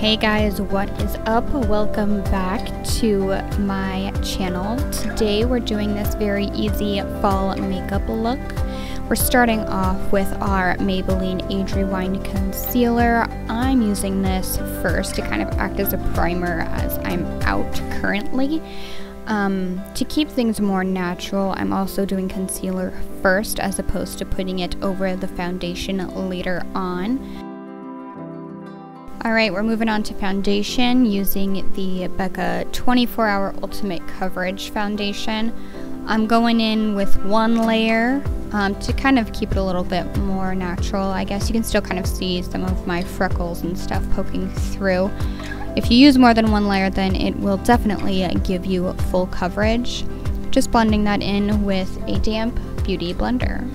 Hey guys, what is up? Welcome back to my channel. Today we're doing this very easy fall makeup look. We're starting off with our Maybelline Age Rewind Concealer. I'm using this first to kind of act as a primer as I'm out currently. To keep things more natural, I'm also doing concealer first as opposed to putting it over the foundation later on. Alright, we're moving on to foundation using the Becca 24-Hour Ultimate Coverage Foundation. I'm going in with one layer to kind of keep it a little bit more natural. I guess you can still kind of see some of my freckles and stuff poking through. If you use more than one layer, then it will definitely give you full coverage. Just blending that in with a damp beauty blender.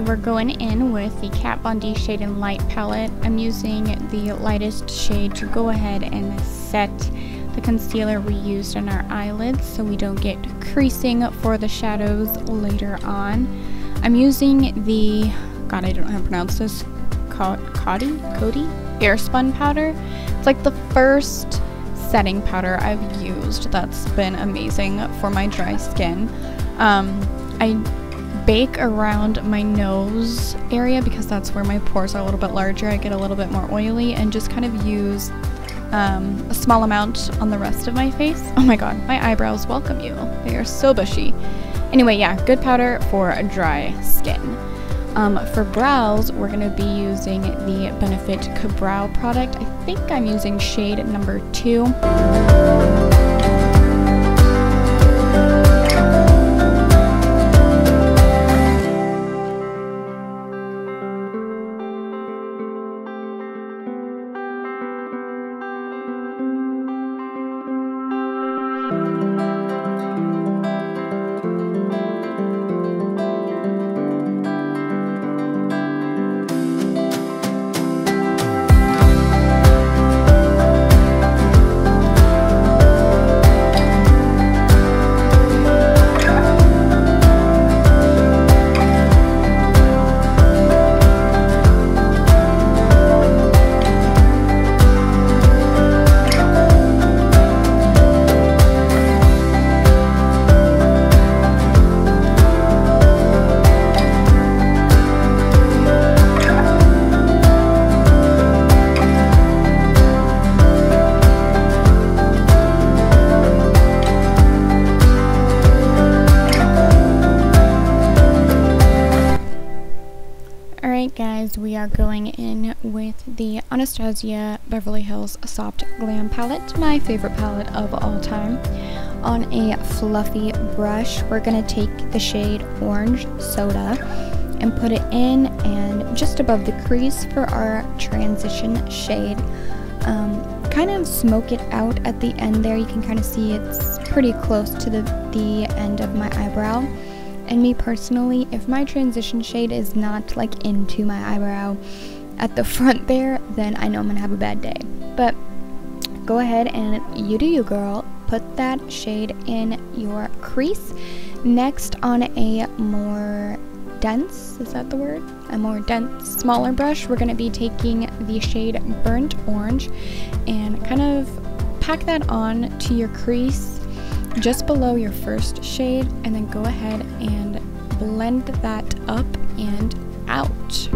We're going in with the Kat Von D Shade and Light palette. I'm using the lightest shade to go ahead and set the concealer we used on our eyelids so we don't get creasing for the shadows later on. I'm using the, God, I don't know how to pronounce this, Coty Airspun powder. It's like the first setting powder I've used that's been amazing for my dry skin. I bake around my nose area because that's where my pores are a little bit larger. I get a little bit more oily, and just kind of use a small amount on the rest of my face. Oh my god, my eyebrows welcome you. They are so bushy. Anyway, yeah, good powder for a dry skin. For brows, we're going to be using the Benefit Ka-Brow product. I think I'm using shade number 2. Guys, we are going in with the Anastasia Beverly Hills Soft Glam palette, my favorite palette of all time. On a fluffy brush, we're going to take the shade Orange Soda and put it in and just above the crease for our transition shade. Kind of smoke it out at the end there. You can kind of see it's pretty close to the end of my eyebrow. And me personally, if my transition shade is not like into my eyebrow at the front there, then I know I'm gonna have a bad day. But go ahead and you do you, girl. Put that shade in your crease. Next, on a more dense, is that the word? A more dense, smaller brush, we're gonna be taking the shade Burnt Orange and kind of pack that on to your crease just below your first shade, and then go ahead and blend that up and out.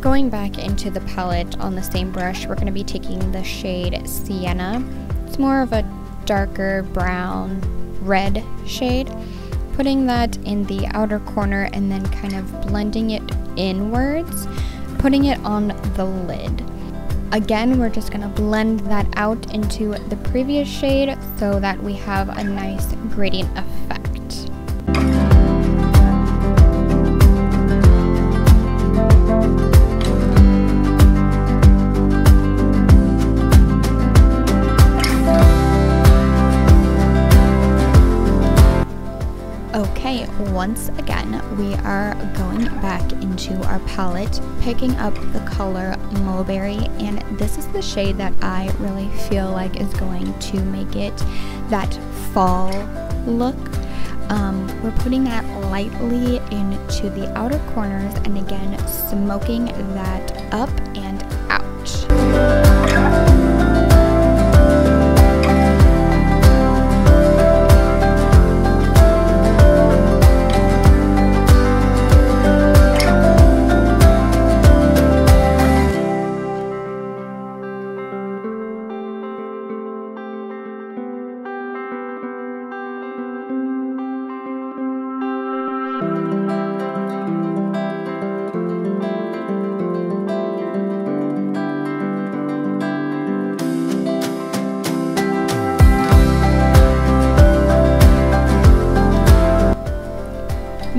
Going back into the palette on the same brush, we're going to be taking the shade Sienna. It's more of a darker brown red shade. Putting that in the outer corner and then kind of blending it inwards, putting it on the lid. Again, we're just going to blend that out into the previous shade so that we have a nice gradient effect. Okay, once again, we are going back into our palette, picking up the color Mulberry, and this is the shade that I really feel like is going to make it that fall look. We're putting that lightly into the outer corners and again, smoking that up and out.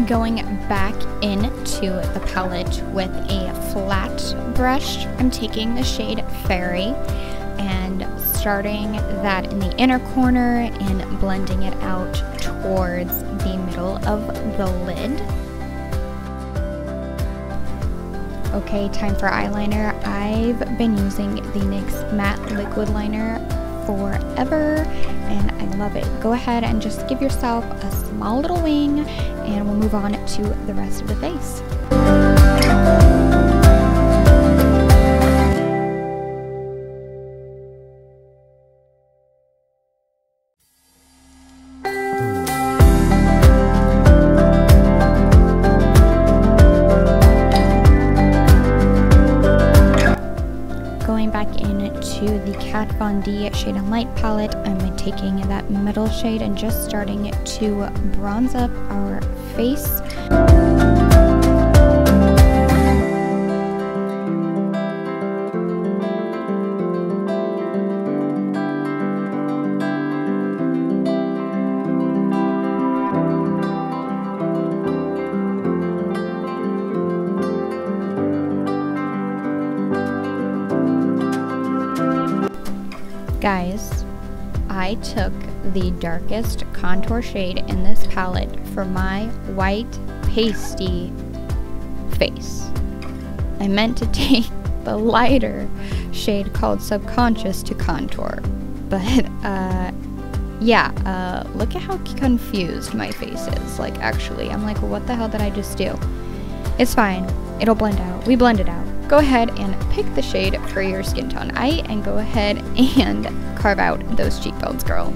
Going back into the palette with a flat brush, I'm taking the shade Fairy and starting that in the inner corner and blending it out towards the middle of the lid. Okay, time for eyeliner. I've been using the NYX Matte Liquid Liner forever and I love it. Go ahead and just give yourself a small little wing and we'll move on to the rest of the face. Going back into the Kat Von D Shade and Light palette, I'm taking that middle shade and just starting to bronze up our face. Guys, I took the darkest contour shade in this palette for my white pasty face. I meant to take the lighter shade called Subconscious to contour, but yeah, look at how confused my face is. Like, actually, I'm like, what the hell did I just do? It's fine, it'll blend out. We blend it out. Go ahead and pick the shade for your skin tone, and go ahead and carve out those cheekbones, girl.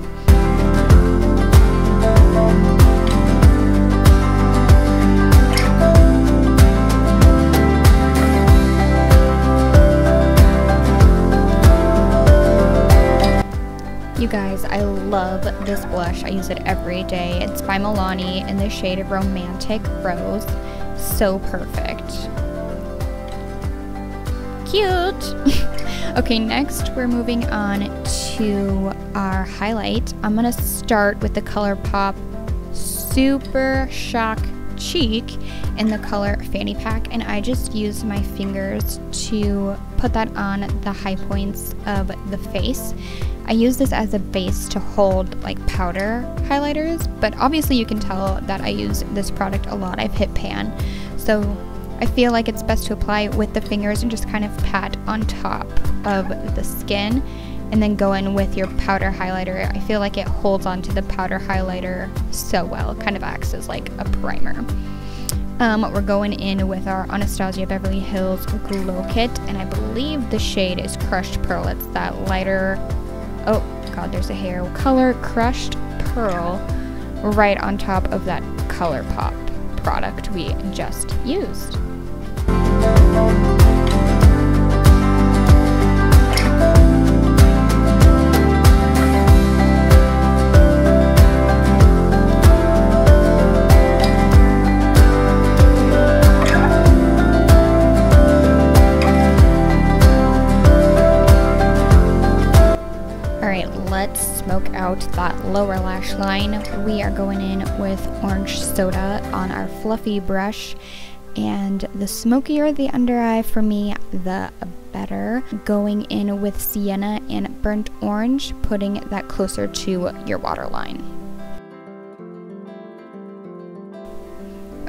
You guys, I love this blush. I use it every day. It's by Milani in the shade of Romantic Rose. So perfect. Cute. Okay, next we're moving on to our highlight. I'm gonna start with the ColourPop Super Shock Cheek in the color Fanny Pack, and I just used my fingers to put that on the high points of the face. I use this as a base to hold like powder highlighters, but obviously you can tell that I use this product a lot. I've hit pan, so I feel like it's best to apply with the fingers and just kind of pat on top of the skin and then go in with your powder highlighter. I feel like it holds onto the powder highlighter so well. It kind of acts as like a primer. We're going in with our Anastasia Beverly Hills Glow Kit, and I believe the shade is Crushed Pearl. It's that lighter, oh god, there's a hair color, Crushed Pearl, right on top of that ColourPop product we just used. Let's smoke out that lower lash line. We are going in with Orange Soda on our fluffy brush, and the smokier the under eye for me, the better. Going in with Sienna and Burnt Orange, putting that closer to your waterline.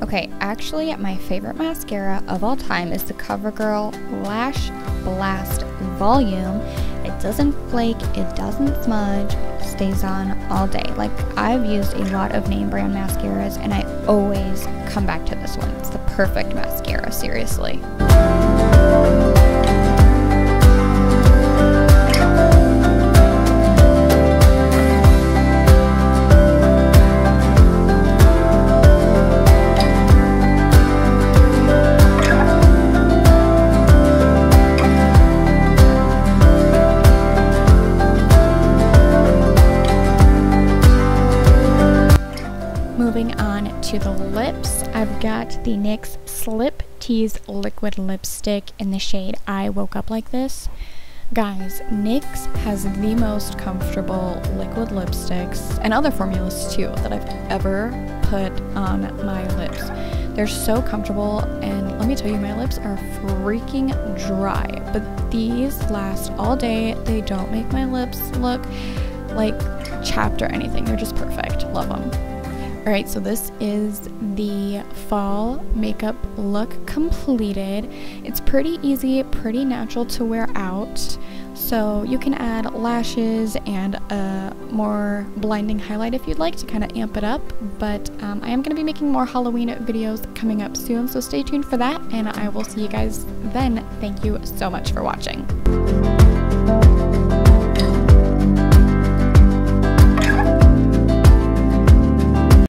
Okay, actually my favorite mascara of all time is the CoverGirl Lash Blast Volume. It doesn't flake, it doesn't smudge, stays on all day. Like, I've used a lot of name brand mascaras and I always come back to this one. It's the perfect mascara, seriously. Moving on to the lips, I've got the NYX Slip Tease Liquid Lipstick in the shade I Woke Up Like This. Guys, NYX has the most comfortable liquid lipsticks, and other formulas too, that I've ever put on my lips. They're so comfortable, and let me tell you, my lips are freaking dry, but these last all day. They don't make my lips look like chapped or anything. They're just perfect. Love them. Alright, so this is the fall makeup look completed. It's pretty easy, pretty natural to wear out. So you can add lashes and a more blinding highlight if you'd like to kind of amp it up. But I am going to be making more Halloween videos coming up soon, so stay tuned for that, and I will see you guys then. Thank you so much for watching.